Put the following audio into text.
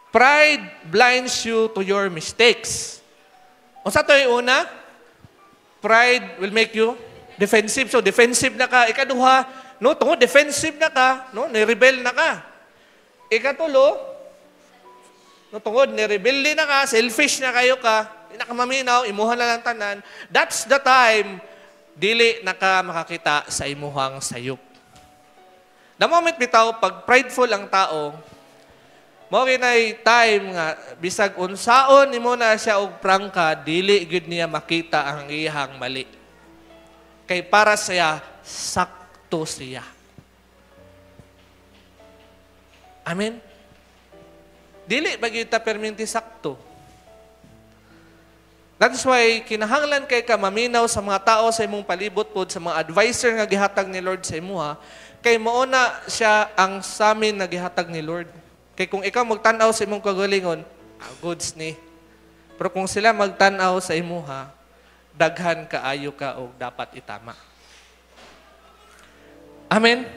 Pride blinds you to your mistakes. Unsa to yung una? Pride will make you defensive. So defensive na ka. Ikaduha, no, tungod defensive na ka, no, ni-rebel na ka. Ikatulo, no, tungod ni-rebel na ka, selfish na kayo ka, di na ka maminaw, imuha na lang tanan. That's the time dili na ka makakita sa imuhang sayop. The moment bitaw pag prideful ang tao, mao kinay time nga bisag unsaon nimo na siya og prangka, dili gud niya makita ang iyang mali. Kay para siya sakto siya. Amen. Dili ba gyud ta perminti sakto? That is why kinahanglan kay ka maminaw sa mga tao sa imong palibot pod, sa mga advisor nga gihatag ni Lord sa imuha, kay mao na siya ang samin na gihatag ni Lord. Kay kung ikaw magtanaw sa imong kagalingon, goods ni. Pero kung sila magtanaw sa imuha, daghan kaayo ka o dapat itama. Amen?